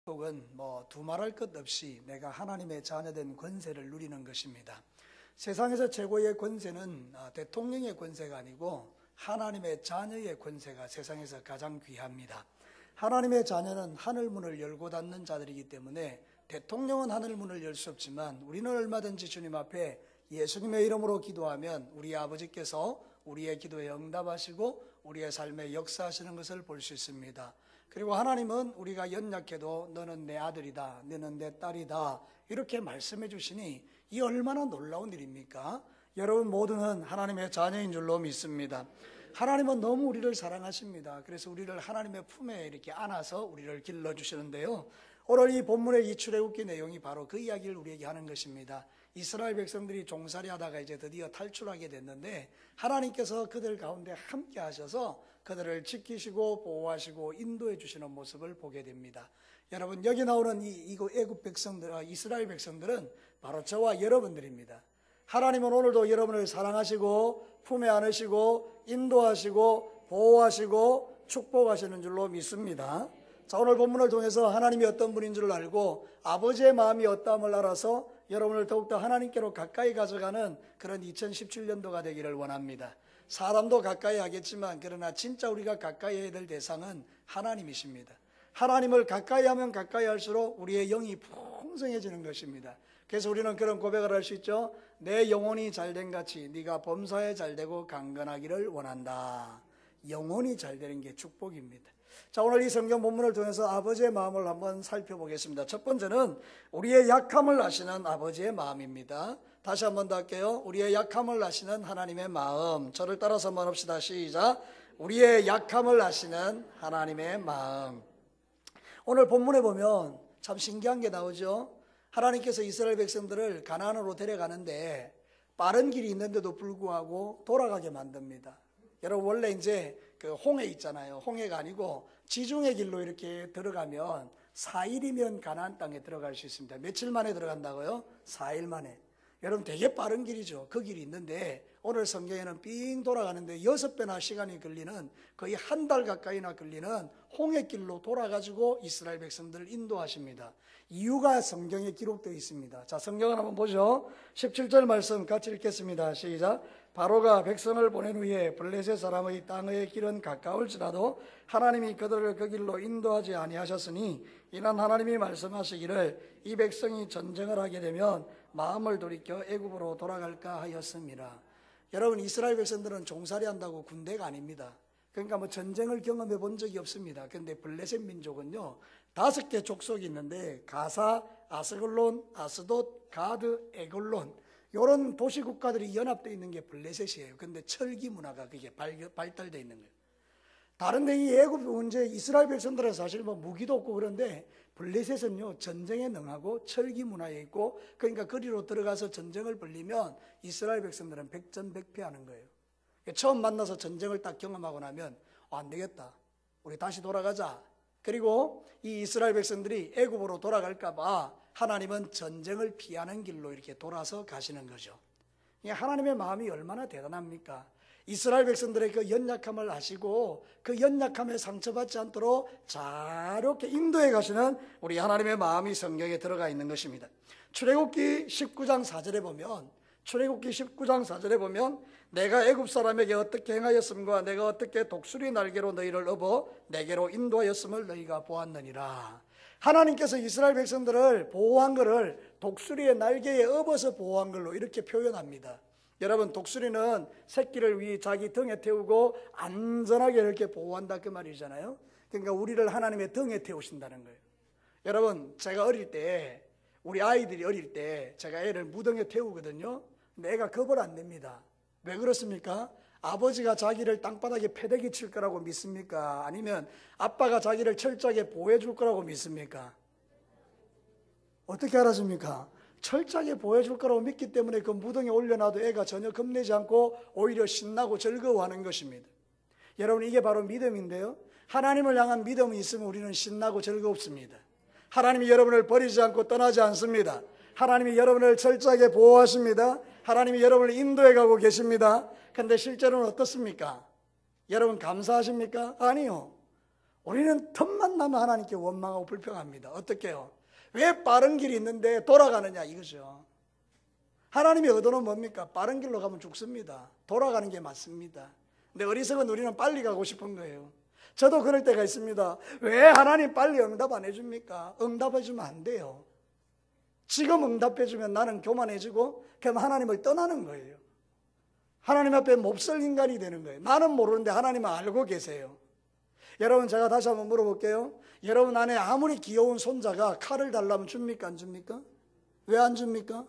축복은 두말할 것 없이 내가 하나님의 자녀된 권세를 누리는 것입니다. 세상에서 최고의 권세는 대통령의 권세가 아니고 하나님의 자녀의 권세가 세상에서 가장 귀합니다. 하나님의 자녀는 하늘문을 열고 닫는 자들이기 때문에 대통령은 하늘문을 열 수 없지만 우리는 얼마든지 주님 앞에 예수님의 이름으로 기도하면 우리 아버지께서 우리의 기도에 응답하시고 우리의 삶에 역사하시는 것을 볼 수 있습니다. 그리고 하나님은 우리가 연약해도 너는 내 아들이다, 너는 내 딸이다 이렇게 말씀해 주시니 이 얼마나 놀라운 일입니까? 여러분 모두는 하나님의 자녀인 줄로 믿습니다. 하나님은 너무 우리를 사랑하십니다. 그래서 우리를 하나님의 품에 이렇게 안아서 우리를 길러주시는데요, 오늘 이 본문의 이 출애굽기 내용이 바로 그 이야기를 우리에게 하는 것입니다. 이스라엘 백성들이 종살이 하다가 이제 드디어 탈출하게 됐는데 하나님께서 그들 가운데 함께 하셔서 그들을 지키시고 보호하시고 인도해 주시는 모습을 보게 됩니다. 여러분, 여기 나오는 이 애굽 백성들, 이스라엘 백성들은 바로 저와 여러분들입니다. 하나님은 오늘도 여러분을 사랑하시고 품에 안으시고 인도하시고 보호하시고 축복하시는 줄로 믿습니다. 자, 오늘 본문을 통해서 하나님이 어떤 분인 줄 알고 아버지의 마음이 어떠함을 알아서 여러분을 더욱더 하나님께로 가까이 가져가는 그런 2017년도가 되기를 원합니다. 사람도 가까이 하겠지만 그러나 진짜 우리가 가까이 해야 될 대상은 하나님이십니다. 하나님을 가까이 하면 가까이 할수록 우리의 영이 풍성해지는 것입니다. 그래서 우리는 그런 고백을 할 수 있죠. 내 영혼이 잘된 같이 네가 범사에 잘되고 강건하기를 원한다. 영혼이 잘되는 게 축복입니다. 자, 오늘 이 성경 본문을 통해서 아버지의 마음을 한번 살펴보겠습니다. 첫 번째는 우리의 약함을 아시는 아버지의 마음입니다. 다시 한번 더 할게요. 우리의 약함을 아시는 하나님의 마음. 저를 따라서 한번 합시다. 시작. 우리의 약함을 아시는 하나님의 마음. 오늘 본문에 보면 참 신기한 게 나오죠. 하나님께서 이스라엘 백성들을 가나안으로 데려가는데 빠른 길이 있는데도 불구하고 돌아가게 만듭니다. 여러분, 원래 이제 그 홍해 있잖아요. 홍해가 아니고 지중해 길로 이렇게 들어가면 4일이면 가나안 땅에 들어갈 수 있습니다. 며칠 만에 들어간다고요? 4일 만에. 여러분, 되게 빠른 길이죠. 그 길이 있는데 오늘 성경에는 삥 돌아가는데 6배나 시간이 걸리는, 거의 한 달 가까이나 걸리는 홍해길로 돌아가지고 이스라엘 백성들을 인도하십니다. 이유가 성경에 기록되어 있습니다. 자, 성경을 한번 보죠. 17절 말씀 같이 읽겠습니다. 시작. 바로가 백성을 보낸 후에 블레셋 사람의 땅의 길은 가까울지라도 하나님이 그들을 그 길로 인도하지 아니하셨으니 이는 하나님이 말씀하시기를 이 백성이 전쟁을 하게 되면 마음을 돌이켜 애굽으로 돌아갈까 하였습니다. 여러분, 이스라엘 백성들은 종살이 한다고 군대가 아닙니다. 그러니까 전쟁을 경험해 본 적이 없습니다. 그런데 블레셋 민족은요 5개 족속이 있는데 가사, 아스글론, 아스돗, 가드, 에글론 이런 도시 국가들이 연합되어 있는 게 블레셋이에요. 그런데 철기 문화가 그게 발달되어 있는 거예요. 다른데 이 애굽 문제, 이스라엘 백성들은 사실 무기도 없고 그런데 블레셋은요 전쟁에 능하고 철기 문화에 있고, 그러니까 거리로 들어가서 전쟁을 벌리면 이스라엘 백성들은 백전백패하는 거예요. 처음 만나서 전쟁을 딱 경험하고 나면 안 되겠다, 우리 다시 돌아가자. 그리고 이 이스라엘 백성들이 애굽으로 돌아갈까 봐 하나님은 전쟁을 피하는 길로 이렇게 돌아서 가시는 거죠. 하나님의 마음이 얼마나 대단합니까? 이스라엘 백성들의 그 연약함을 아시고 그 연약함에 상처받지 않도록 자유롭게 인도해 가시는 우리 하나님의 마음이 성경에 들어가 있는 것입니다. 출애굽기 19장 4절에 보면 내가 애굽 사람에게 어떻게 행하였음과 내가 어떻게 독수리 날개로 너희를 업어 내게로 인도하였음을 너희가 보았느니라. 하나님께서 이스라엘 백성들을 보호한 것을 독수리의 날개에 업어서 보호한 걸로 이렇게 표현합니다. 여러분, 독수리는 새끼를 자기 등에 태우고 안전하게 이렇게 보호한다 그 말이잖아요. 그러니까 우리를 하나님의 등에 태우신다는 거예요. 여러분, 제가 어릴 때, 우리 아이들이 어릴 때 제가 애를 무등에 태우거든요. 근데 애가 겁을 안 냅니다. 왜 그렇습니까? 아버지가 자기를 땅바닥에 패대기 칠 거라고 믿습니까? 아니면 아빠가 자기를 철저하게 보호해 줄 거라고 믿습니까? 어떻게 알았습니까? 철저하게 보호해 줄 거라고 믿기 때문에 그 무등에 올려놔도 애가 전혀 겁내지 않고 오히려 신나고 즐거워하는 것입니다. 여러분, 이게 바로 믿음인데요, 하나님을 향한 믿음이 있으면 우리는 신나고 즐겁습니다. 하나님이 여러분을 버리지 않고 떠나지 않습니다. 하나님이 여러분을 철저하게 보호하십니다. 하나님이 여러분을 인도해 가고 계십니다. 그런데 실제로는 어떻습니까? 여러분 감사하십니까? 아니요. 우리는 틈만 나면 하나님께 원망하고 불평합니다. 어떻게요? 왜 빠른 길이 있는데 돌아가느냐 이거죠. 하나님의 의도는 뭡니까? 빠른 길로 가면 죽습니다. 돌아가는 게 맞습니다. 근데 어리석은 우리는 빨리 가고 싶은 거예요. 저도 그럴 때가 있습니다. 왜 하나님 빨리 응답 안 해줍니까? 응답해 주면 안 돼요. 지금 응답해 주면 나는 교만해지고 그럼 하나님을 떠나는 거예요. 하나님 앞에 몹쓸 인간이 되는 거예요. 나는 모르는데 하나님은 알고 계세요. 여러분, 제가 다시 한번 물어볼게요. 여러분 안에 아무리 귀여운 손자가 칼을 달라면 줍니까 안 줍니까? 왜 안 줍니까?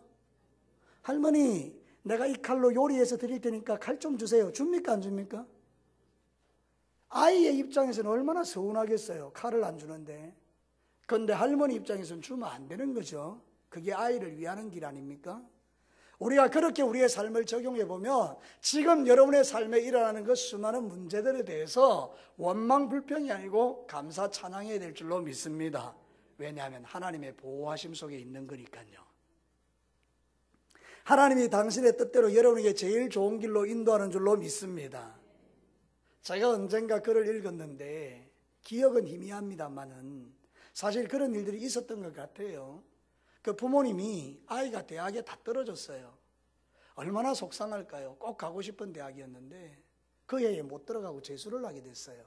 할머니, 내가 이 칼로 요리해서 드릴 테니까 칼 좀 주세요. 줍니까 안 줍니까? 아이의 입장에서는 얼마나 서운하겠어요. 칼을 안 주는데. 그런데 할머니 입장에서는 주면 안 되는 거죠. 그게 아이를 위하는 길 아닙니까? 우리가 그렇게 우리의 삶을 적용해 보면 지금 여러분의 삶에 일어나는 그 수많은 문제들에 대해서 원망 불평이 아니고 감사 찬양해야 될 줄로 믿습니다. 왜냐하면 하나님의 보호하심 속에 있는 거니까요. 하나님이 당신의 뜻대로 여러분에게 제일 좋은 길로 인도하는 줄로 믿습니다. 제가 언젠가 글을 읽었는데 기억은 희미합니다만은 사실 그런 일들이 있었던 것 같아요. 그 부모님이 아이가 대학에 다 떨어졌어요. 얼마나 속상할까요? 꼭 가고 싶은 대학이었는데 그 해에 못 들어가고 재수를 하게 됐어요.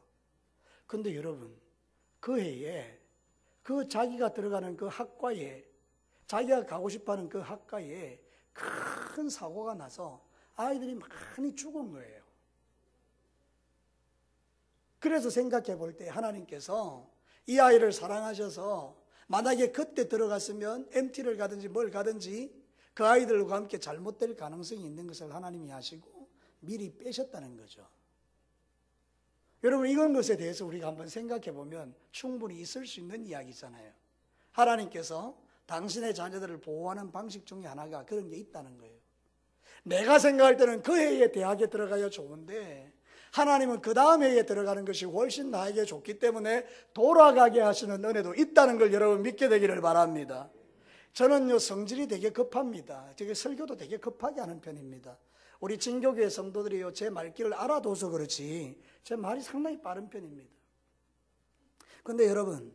근데 여러분, 그 해에 그 자기가 들어가는 그 학과에, 자기가 가고 싶어하는 그 학과에 큰 사고가 나서 아이들이 많이 죽은 거예요. 그래서 생각해 볼 때 하나님께서 이 아이를 사랑하셔서 만약에 그때 들어갔으면 MT를 가든지 뭘 가든지 그 아이들과 함께 잘못될 가능성이 있는 것을 하나님이 아시고 미리 빼셨다는 거죠. 여러분, 이런 것에 대해서 우리가 한번 생각해 보면 충분히 있을 수 있는 이야기잖아요. 하나님께서 당신의 자녀들을 보호하는 방식 중에 하나가 그런 게 있다는 거예요. 내가 생각할 때는 그 해에 대학에 들어가야 좋은데 하나님은 그 다음 해에 들어가는 것이 훨씬 나에게 좋기 때문에 돌아가게 하시는 은혜도 있다는 걸 여러분 믿게 되기를 바랍니다. 저는요, 성질이 되게 급합니다. 되게 설교도 되게 급하게 하는 편입니다. 우리 진교교회 성도들이요, 제 말귀를 알아둬서 그렇지 제 말이 상당히 빠른 편입니다. 그런데 여러분,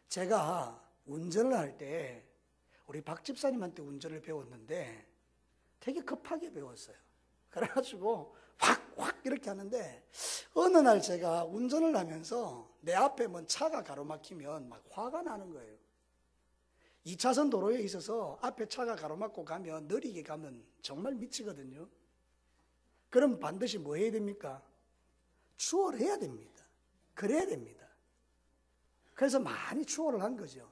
제가 운전을 할 때 우리 박 집사님한테 운전을 배웠는데 되게 급하게 배웠어요. 그래가지고 확 이렇게 하는데 어느 날 제가 운전을 하면서 내 앞에 뭔 차가 가로막히면 막 화가 나는 거예요. 2차선 도로에 있어서 앞에 차가 가로막고 가면 느리게 가면 정말 미치거든요. 그럼 반드시 뭐 해야 됩니까? 추월해야 됩니다. 그래야 됩니다. 그래서 많이 추월을 한 거죠.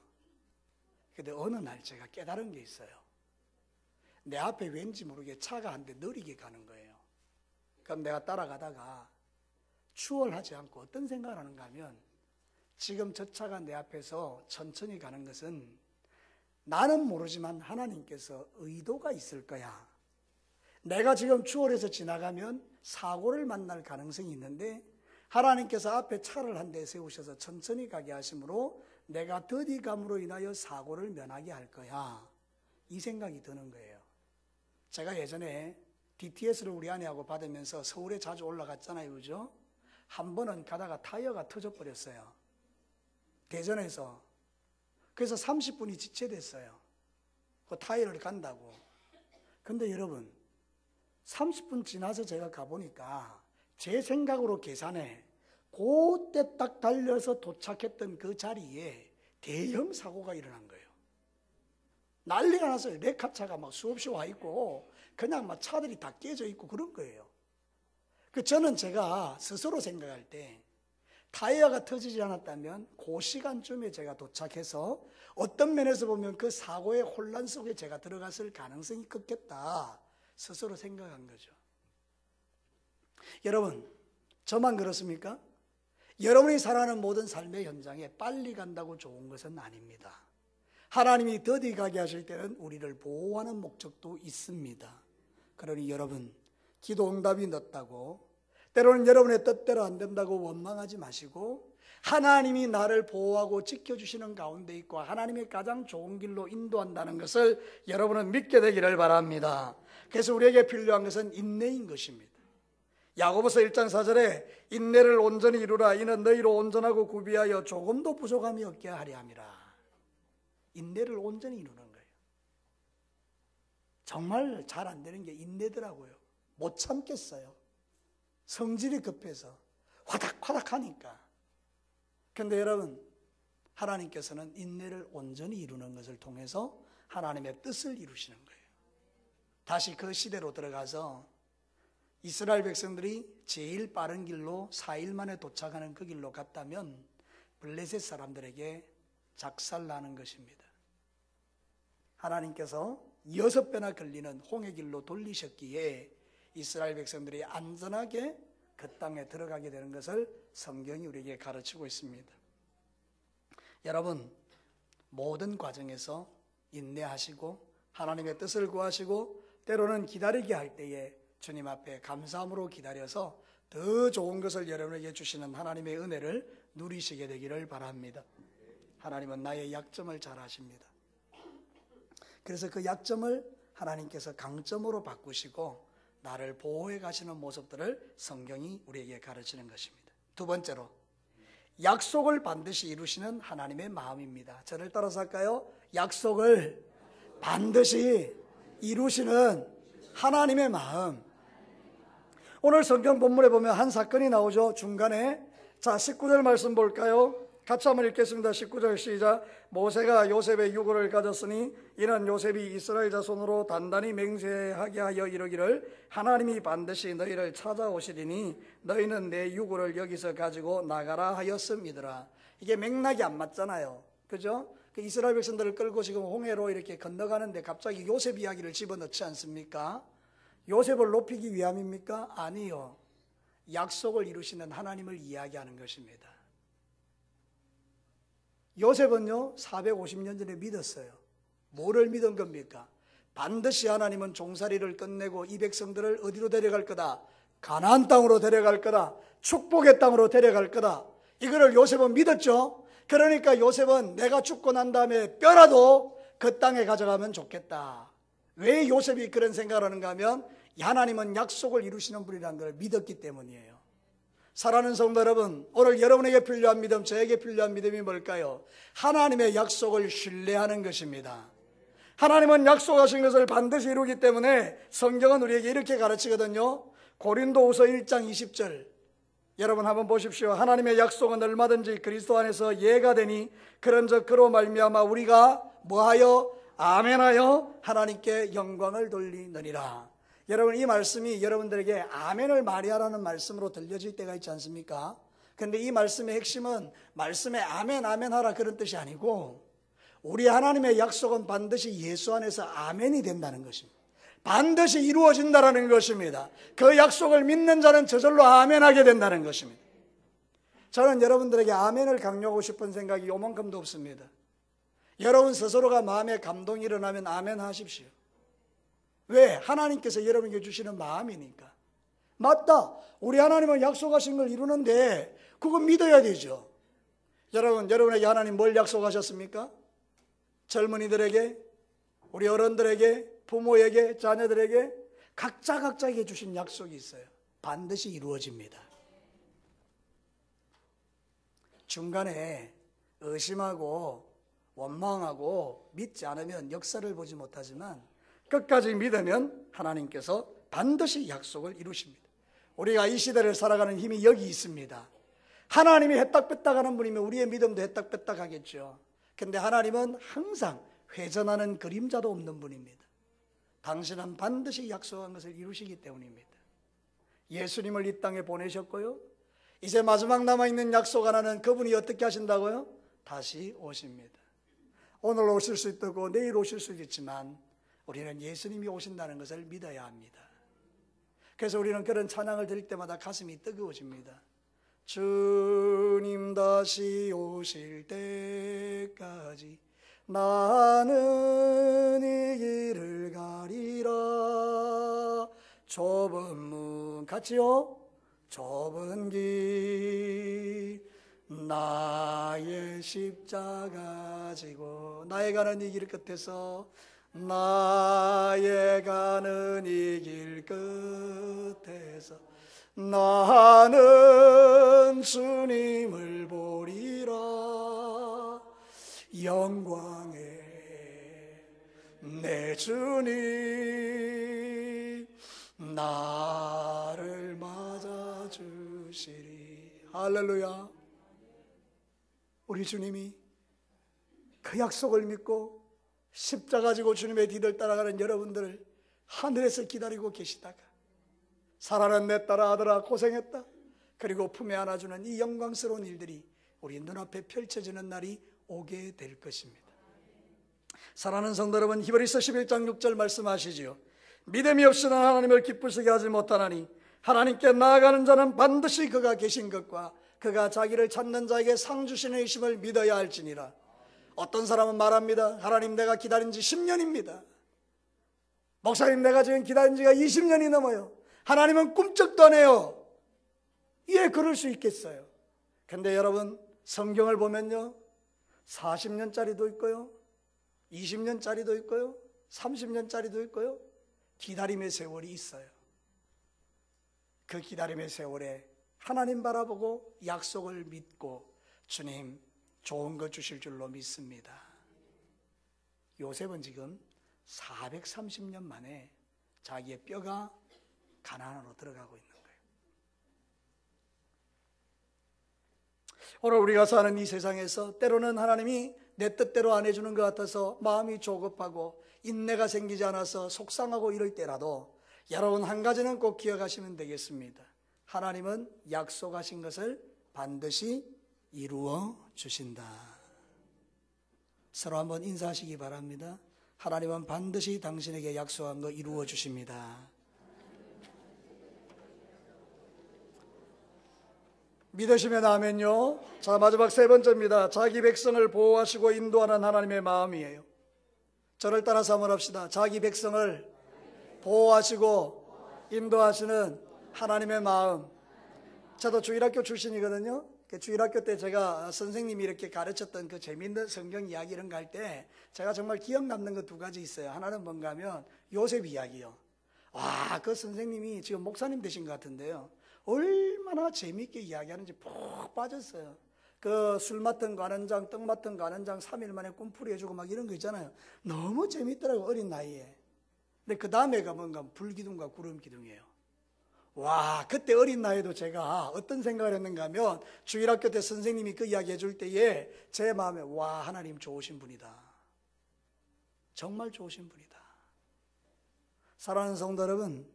근데 어느 날 제가 깨달은 게 있어요. 내 앞에 왠지 모르게 차가 한 대 느리게 가는 거예요. 그럼 내가 따라가다가 추월하지 않고 어떤 생각을 하는가 하면 지금 저 차가 내 앞에서 천천히 가는 것은 나는 모르지만 하나님께서 의도가 있을 거야. 내가 지금 추월해서 지나가면 사고를 만날 가능성이 있는데 하나님께서 앞에 차를 한 대 세우셔서 천천히 가게 하심으로 내가 더디감으로 인하여 사고를 면하게 할 거야. 이 생각이 드는 거예요. 제가 예전에 DTS를 우리 아내하고 받으면서 서울에 자주 올라갔잖아요. 그죠? 한 번은 가다가 타이어가 터져버렸어요. 대전에서. 그래서 30분이 지체됐어요. 그 타이어를 간다고. 근데 여러분, 30분 지나서 제가 가보니까 제 생각으로 계산해 그때 딱 달려서 도착했던 그 자리에 대형 사고가 일어난 거예요. 난리가 났어요. 레카차가 막 수없이 와 있고 그냥 막 차들이 다 깨져 있고 그런 거예요. 저는 제가 스스로 생각할 때 타이어가 터지지 않았다면 그 시간쯤에 제가 도착해서 어떤 면에서 보면 그 사고의 혼란 속에 제가 들어갔을 가능성이 크겠다 스스로 생각한 거죠. 여러분, 저만 그렇습니까? 여러분이 살아가는 모든 삶의 현장에 빨리 간다고 좋은 것은 아닙니다. 하나님이 더디 가게 하실 때는 우리를 보호하는 목적도 있습니다. 그러니 여러분, 기도 응답이 늦다고 때로는 여러분의 뜻대로 안 된다고 원망하지 마시고 하나님이 나를 보호하고 지켜주시는 가운데 있고 하나님의 가장 좋은 길로 인도한다는 것을 여러분은 믿게 되기를 바랍니다. 그래서 우리에게 필요한 것은 인내인 것입니다. 야고보서 1장 4절에 인내를 온전히 이루라. 이는 너희로 온전하고 구비하여 조금도 부족함이 없게 하려 함이라. 인내를 온전히 이루는 거예요. 정말 잘 안 되는 게 인내더라고요. 못 참겠어요. 성질이 급해서 화닥화닥 하니까. 그런데 여러분, 하나님께서는 인내를 온전히 이루는 것을 통해서 하나님의 뜻을 이루시는 거예요. 다시 그 시대로 들어가서 이스라엘 백성들이 제일 빠른 길로 4일 만에 도착하는 그 길로 갔다면 블레셋 사람들에게 작살나는 것입니다. 하나님께서 6배나 걸리는 홍해 길로 돌리셨기에 이스라엘 백성들이 안전하게 그 땅에 들어가게 되는 것을 성경이 우리에게 가르치고 있습니다. 여러분, 모든 과정에서 인내하시고 하나님의 뜻을 구하시고 때로는 기다리게 할 때에 주님 앞에 감사함으로 기다려서 더 좋은 것을 여러분에게 주시는 하나님의 은혜를 누리시게 되기를 바랍니다. 하나님은 나의 약점을 잘 아십니다. 그래서 그 약점을 하나님께서 강점으로 바꾸시고 나를 보호해 가시는 모습들을 성경이 우리에게 가르치는 것입니다. 두 번째로, 약속을 반드시 이루시는 하나님의 마음입니다. 저를 따라서 할까요? 약속을 반드시 이루시는 하나님의 마음. 오늘 성경 본문에 보면 한 사건이 나오죠. 중간에. 자, 19절 말씀 볼까요? 같이 한번 읽겠습니다. 19절 시작. 모세가 요셉의 유고를 가졌으니 이는 요셉이 이스라엘 자손으로 단단히 맹세하게 하여 이르기를 하나님이 반드시 너희를 찾아오시리니 너희는 내 유고를 여기서 가지고 나가라 하였음이더라. 이게 맥락이 안 맞잖아요. 그죠? 그 이스라엘 백성들을 끌고 지금 홍해로 이렇게 건너가는데 갑자기 요셉 이야기를 집어넣지 않습니까? 요셉을 높이기 위함입니까? 아니요. 약속을 이루시는 하나님을 이야기하는 것입니다. 요셉은요 450년 전에 믿었어요. 뭐를 믿은 겁니까? 반드시 하나님은 종살이를 끝내고 이 백성들을 어디로 데려갈 거다? 가나안 땅으로 데려갈 거다. 축복의 땅으로 데려갈 거다. 이거를 요셉은 믿었죠. 그러니까 요셉은 내가 죽고 난 다음에 뼈라도 그 땅에 가져가면 좋겠다. 왜 요셉이 그런 생각을 하는가 하면 하나님은 약속을 이루시는 분이라는 걸 믿었기 때문이에요. 사랑하는 성도 여러분, 오늘 여러분에게 필요한 믿음, 저에게 필요한 믿음이 뭘까요? 하나님의 약속을 신뢰하는 것입니다. 하나님은 약속하신 것을 반드시 이루기 때문에 성경은 우리에게 이렇게 가르치거든요. 고린도후서 1장 20절 여러분 한번 보십시오. 하나님의 약속은 얼마든지 그리스도 안에서 예가 되니 그런즉 그로 말미암아 우리가 뭐하여 아멘하여 하나님께 영광을 돌리느니라. 여러분, 이 말씀이 여러분들에게 아멘을 많이 하라는 말씀으로 들려질 때가 있지 않습니까? 그런데 이 말씀의 핵심은 말씀에 아멘 아멘 하라 그런 뜻이 아니고 우리 하나님의 약속은 반드시 예수 안에서 아멘이 된다는 것입니다. 반드시 이루어진다는 것입니다. 그 약속을 믿는 자는 저절로 아멘하게 된다는 것입니다. 저는 여러분들에게 아멘을 강요하고 싶은 생각이 요만큼도 없습니다. 여러분 스스로가 마음에 감동이 일어나면 아멘 하십시오. 왜? 하나님께서 여러분에게 주시는 마음이니까. 맞다. 우리 하나님은 약속하신 걸 이루는데 그거 믿어야 되죠. 여러분에게 하나님 뭘 약속하셨습니까? 젊은이들에게, 우리 어른들에게, 부모에게, 자녀들에게 각자에게 주신 약속이 있어요. 반드시 이루어집니다. 중간에 의심하고 원망하고 믿지 않으면 역사를 보지 못하지만 끝까지 믿으면 하나님께서 반드시 약속을 이루십니다. 우리가 이 시대를 살아가는 힘이 여기 있습니다. 하나님이 해딱빼딱하는 분이면 우리의 믿음도 해딱빼딱하겠죠. 그런데 하나님은 항상 회전하는 그림자도 없는 분입니다. 당신은 반드시 약속한 것을 이루시기 때문입니다. 예수님을 이 땅에 보내셨고요, 이제 마지막 남아있는 약속 하나는 그분이 어떻게 하신다고요? 다시 오십니다. 오늘 오실 수 있고 내일 오실 수도 있지만 우리는 예수님이 오신다는 것을 믿어야 합니다. 그래서 우리는 그런 찬양을 드릴 때마다 가슴이 뜨거워집니다. 주님 다시 오실 때까지 나는 이 길을 가리라. 좁은 문 같이요. 좁은 길 나의 십자가 지고 나의 가는 이 길 끝에서 나의 가는 이 길 끝에서 나는 주님을 보리라. 영광의 내 주님 나를 맞아주시리. 할렐루야. 우리 주님이 그 약속을 믿고 십자가 지고 주님의 뒤를 따라가는 여러분들을 하늘에서 기다리고 계시다가 사랑하는 내 딸아 아들아 고생했다, 그리고 품에 안아주는 이 영광스러운 일들이 우리 눈앞에 펼쳐지는 날이 오게 될 것입니다. 사랑하는 성도 여러분, 히브리서 11장 6절 말씀하시지요. 믿음이 없이는 하나님을 기쁘시게 하지 못하나니 하나님께 나아가는 자는 반드시 그가 계신 것과 그가 자기를 찾는 자에게 상 주시는 이심을 믿어야 할지니라. 어떤 사람은 말합니다. 하나님, 내가 기다린 지 10년입니다. 목사님, 내가 지금 기다린 지가 20년이 넘어요. 하나님은 꿈쩍도 안 해요. 예, 그럴 수 있겠어요. 근데 여러분, 성경을 보면요, 40년짜리도 있고요, 20년짜리도 있고요, 30년짜리도 있고요. 기다림의 세월이 있어요. 그 기다림의 세월에 하나님 바라보고 약속을 믿고 주님 좋은 것 주실 줄로 믿습니다. 요셉은 지금 430년 만에 자기의 뼈가 가나안으로 들어가고 있는 거예요. 오늘 우리가 사는 이 세상에서 때로는 하나님이 내 뜻대로 안 해주는 것 같아서 마음이 조급하고 인내가 생기지 않아서 속상하고 이럴 때라도 여러분, 한 가지는 꼭 기억하시면 되겠습니다. 하나님은 약속하신 것을 반드시 이루어 주신다. 서로 한번 인사하시기 바랍니다. 하나님은 반드시 당신에게 약속한 거 이루어 주십니다. 믿으시면 아멘요. 자, 마지막 세 번째입니다. 자기 백성을 보호하시고 인도하는 하나님의 마음이에요. 저를 따라서 한번 합시다. 자기 백성을 보호하시고 인도하시는 하나님의 마음. 저도 주일학교 출신이거든요. 주일학교 때 제가 선생님이 이렇게 가르쳤던 그 재미있는 성경 이야기 이런 거 할 때 제가 정말 기억 남는 거 두 가지 있어요. 하나는 뭔가 하면 요셉 이야기요. 와, 그 선생님이 지금 목사님 되신 것 같은데요, 얼마나 재미있게 이야기하는지 푹 빠졌어요. 그 술 맡은 거 아는 장, 떡 맡은 거 아는 장 3일 만에 꿈풀이 해주고 막 이런 거 있잖아요. 너무 재미있더라고요, 어린 나이에. 근데 그 다음에가 뭔가 불기둥과 구름기둥이에요. 와, 그때 어린 나이에도 제가 어떤 생각을 했는가 하면 주일학교 때 선생님이 그 이야기 해줄 때에 제 마음에 와, 하나님 좋으신 분이다. 정말 좋으신 분이다. 사랑하는 성도 여러분,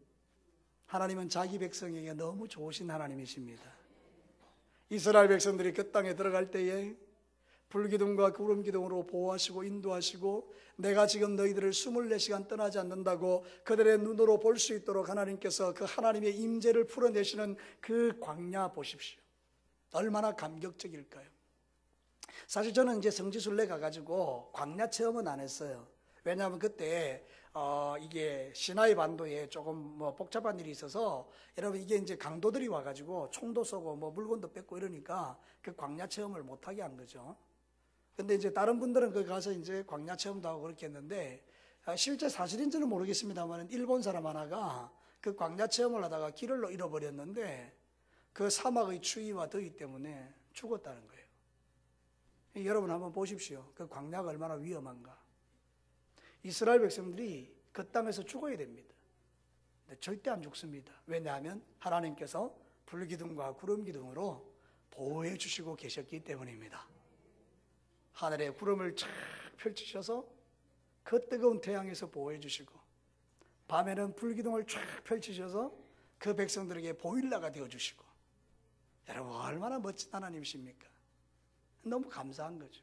하나님은 자기 백성에게 너무 좋으신 하나님이십니다. 이스라엘 백성들이 그 땅에 들어갈 때에 불기둥과 구름기둥으로 보호하시고 인도하시고 내가 지금 너희들을 24시간 떠나지 않는다고 그들의 눈으로 볼 수 있도록 하나님께서 그 하나님의 임재를 풀어내시는 그 광야 보십시오. 얼마나 감격적일까요? 사실 저는 이제 성지순례 가가지고 광야 체험은 안 했어요. 왜냐하면 그때 이게 시나이 반도에 조금 뭐 복잡한 일이 있어서 여러분, 이게 이제 강도들이 와가지고 총도 쏘고 뭐 물건도 뺏고 이러니까 그 광야 체험을 못하게 한 거죠. 근데 이제 다른 분들은 거기 가서 이제 광야 체험도 하고 그렇게 했는데 실제 사실인지는 모르겠습니다만 일본 사람 하나가 그 광야 체험을 하다가 길을 잃어버렸는데 그 사막의 추위와 더위 때문에 죽었다는 거예요. 여러분 한번 보십시오. 그 광야가 얼마나 위험한가. 이스라엘 백성들이 그 땅에서 죽어야 됩니다. 근데 절대 안 죽습니다. 왜냐하면 하나님께서 불기둥과 구름기둥으로 보호해 주시고 계셨기 때문입니다. 하늘에 구름을 쫙 펼치셔서 그 뜨거운 태양에서 보호해 주시고 밤에는 불기둥을 쫙 펼치셔서 그 백성들에게 보일러가 되어 주시고, 여러분 얼마나 멋진 하나님이십니까? 너무 감사한 거죠.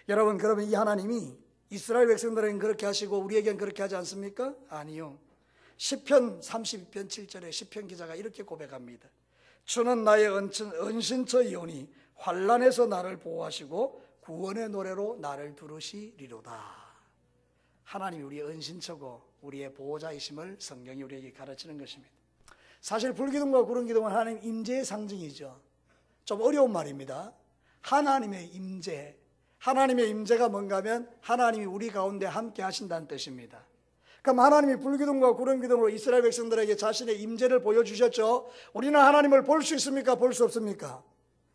여러분, 그러면 이 하나님이 이스라엘 백성들에게는 그렇게 하시고 우리에게는 그렇게 하지 않습니까? 아니요. 시편 32편 7절에 시편 기자가 이렇게 고백합니다. 주는 나의 은신처이오니 환난에서 나를 보호하시고 구원의 노래로 나를 두르시리로다. 하나님이 우리의 은신처고 우리의 보호자이심을 성경이 우리에게 가르치는 것입니다. 사실 불기둥과 구름기둥은 하나님 임재의 상징이죠. 좀 어려운 말입니다. 하나님의 임재. 하나님의 임재가 뭔가 하면 하나님이 우리 가운데 함께 하신다는 뜻입니다. 그럼 하나님이 불기둥과 구름기둥으로 이스라엘 백성들에게 자신의 임재를 보여주셨죠. 우리는 하나님을 볼 수 있습니까? 볼 수 없습니까?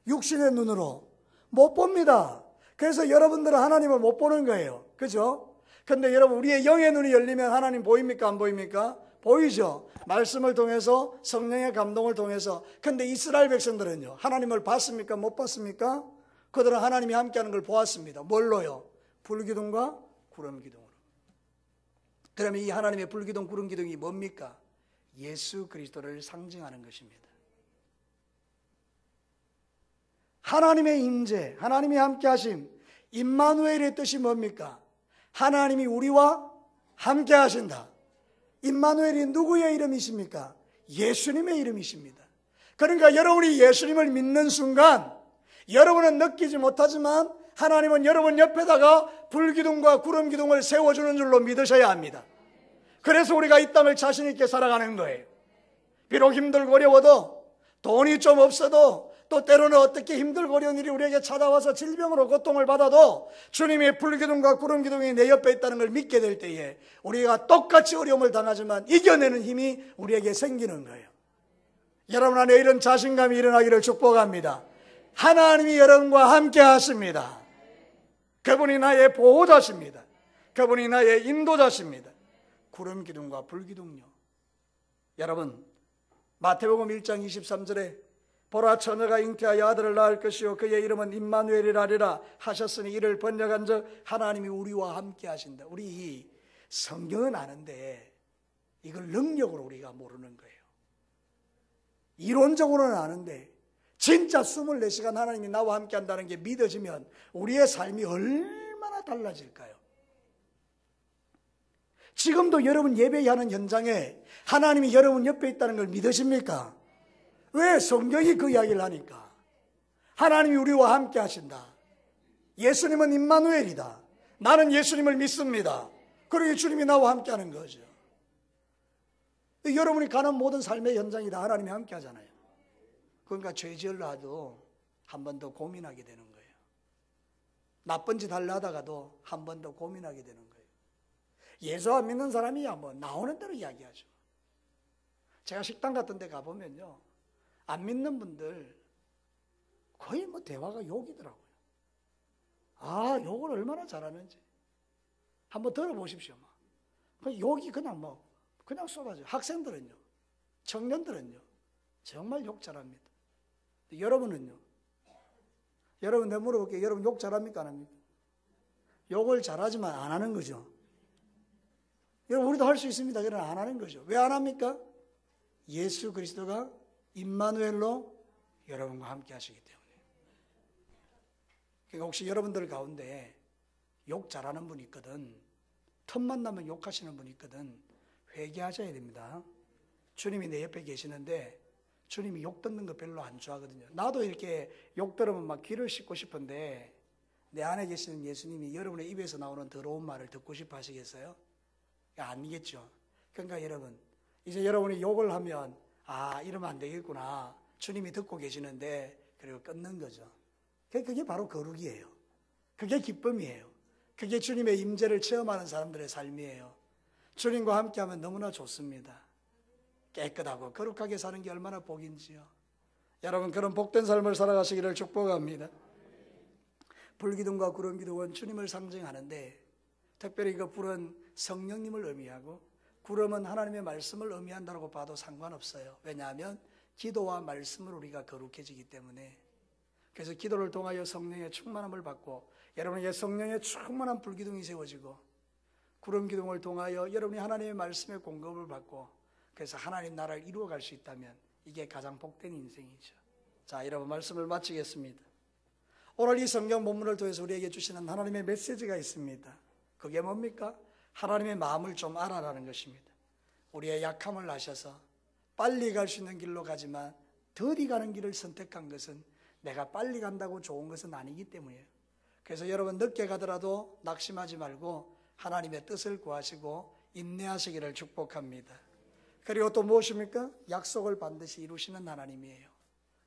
육신의 눈으로 못 봅니다. 그래서 여러분들은 하나님을 못 보는 거예요. 그죠? 근데 여러분, 우리의 영의 눈이 열리면 하나님 보입니까? 안 보입니까? 보이죠. 말씀을 통해서, 성령의 감동을 통해서. 근데 이스라엘 백성들은요, 하나님을 봤습니까? 못 봤습니까? 그들은 하나님이 함께하는 걸 보았습니다. 뭘로요? 불기둥과 구름기둥으로. 그러면 이 하나님의 불기둥, 구름기둥이 뭡니까? 예수 그리스도를 상징하는 것입니다. 하나님의 임재, 하나님이 함께하심, 임마누엘의 뜻이 뭡니까? 하나님이 우리와 함께하신다. 임마누엘이 누구의 이름이십니까? 예수님의 이름이십니다. 그러니까 여러분이 예수님을 믿는 순간 여러분은 느끼지 못하지만 하나님은 여러분 옆에다가 불기둥과 구름기둥을 세워주는 줄로 믿으셔야 합니다. 그래서 우리가 이 땅을 자신 있게 살아가는 거예요. 비록 힘들고 어려워도, 돈이 좀 없어도, 또 때로는 어떻게 힘들고 어려운 일이 우리에게 찾아와서 질병으로 고통을 받아도 주님의 불기둥과 구름기둥이 내 옆에 있다는 걸 믿게 될 때에 우리가 똑같이 어려움을 당하지만 이겨내는 힘이 우리에게 생기는 거예요. 여러분 안에 이런 자신감이 일어나기를 축복합니다. 하나님이 여러분과 함께 하십니다. 그분이 나의 보호자십니다. 그분이 나의 인도자십니다. 구름기둥과 불기둥요. 여러분, 마태복음 1장 23절에 보라, 처녀가 잉태하여 아들을 낳을 것이요 그의 이름은 임마누엘이라리라 하셨으니 이를 번역한즉 하나님이 우리와 함께 하신다. 우리 성경은 아는데 이걸 능력으로 우리가 모르는 거예요. 이론적으로는 아는데 진짜 24시간 하나님이 나와 함께 한다는 게 믿어지면 우리의 삶이 얼마나 달라질까요? 지금도 여러분 예배하는 현장에 하나님이 여러분 옆에 있다는 걸 믿으십니까? 왜? 성경이 그 이야기를 하니까. 하나님이 우리와 함께 하신다. 예수님은 임마누엘이다. 나는 예수님을 믿습니다. 그러니 주님이 나와 함께 하는 거죠. 여러분이 가는 모든 삶의 현장이 다 하나님이 함께 하잖아요. 그러니까 죄 지으려도 한 번 더 고민하게 되는 거예요. 나쁜 짓 하려다가도 한 번 더 고민하게 되는 거예요. 예수 안 믿는 사람이야 뭐 나오는 대로 이야기하죠. 제가 식당 같은 데 가보면요, 안 믿는 분들 거의 뭐 대화가 욕이더라고요. 아, 욕을 얼마나 잘하는지 한번 들어보십시오. 그 욕이 그냥 쏟아져요. 학생들은요, 청년들은요 정말 욕 잘합니다. 여러분은요? 여러분, 내가 물어볼게요. 여러분 욕 잘합니까? 안 합니까? 욕을 잘하지만 안 하는 거죠. 여러분, 우리도 할 수 있습니다. 그러나 안 하는 거죠. 왜 안 합니까? 예수 그리스도가 임마누엘로 여러분과 함께 하시기 때문에. 그러니까 혹시 여러분들 가운데 욕 잘하는 분이 있거든, 틈만 나면 욕하시는 분이 있거든, 회개하셔야 됩니다. 주님이 내 옆에 계시는데 주님이 욕 듣는 거 별로 안 좋아하거든요. 나도 이렇게 욕 들으면 막 귀를 씻고 싶은데 내 안에 계시는 예수님이 여러분의 입에서 나오는 더러운 말을 듣고 싶어 하시겠어요? 아니겠죠. 그러니까 여러분, 이제 여러분이 욕을 하면 아, 이러면 안 되겠구나, 주님이 듣고 계시는데, 그리고 끊는 거죠. 그게 바로 거룩이에요. 그게 기쁨이에요. 그게 주님의 임재를 체험하는 사람들의 삶이에요. 주님과 함께하면 너무나 좋습니다. 깨끗하고 거룩하게 사는 게 얼마나 복인지요. 여러분, 그런 복된 삶을 살아가시기를 축복합니다. 불기둥과 구름기둥은 주님을 상징하는데, 특별히 그 불은 성령님을 의미하고 구름은 하나님의 말씀을 의미한다고 봐도 상관없어요. 왜냐하면 기도와 말씀으로 우리가 거룩해지기 때문에. 그래서 기도를 통하여 성령의 충만함을 받고 여러분에게 성령의 충만한 불기둥이 세워지고, 구름기둥을 통하여 여러분이 하나님의 말씀의 공급을 받고, 그래서 하나님 나라를 이루어갈 수 있다면 이게 가장 복된 인생이죠. 자, 여러분, 말씀을 마치겠습니다. 오늘 이 성경 본문을 통해서 우리에게 주시는 하나님의 메시지가 있습니다. 그게 뭡니까? 하나님의 마음을 좀 알아라는 것입니다. 우리의 약함을 아셔서 빨리 갈 수 있는 길로 가지만 더디 가는 길을 선택한 것은 내가 빨리 간다고 좋은 것은 아니기 때문이에요. 그래서 여러분, 늦게 가더라도 낙심하지 말고 하나님의 뜻을 구하시고 인내하시기를 축복합니다. 그리고 또 무엇입니까? 약속을 반드시 이루시는 하나님이에요.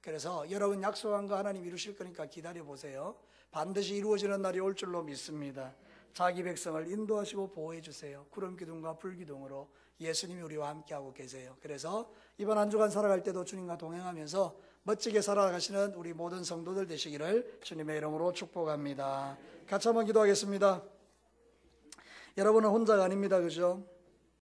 그래서 여러분 약속한 거 하나님 이루실 거니까 기다려보세요. 반드시 이루어지는 날이 올 줄로 믿습니다. 자기 백성을 인도하시고 보호해 주세요. 구름 기둥과 불 기둥으로 예수님이 우리와 함께하고 계세요. 그래서 이번 한 주간 살아갈 때도 주님과 동행하면서 멋지게 살아가시는 우리 모든 성도들 되시기를 주님의 이름으로 축복합니다. 같이 한번 기도하겠습니다. 여러분은 혼자가 아닙니다. 그죠?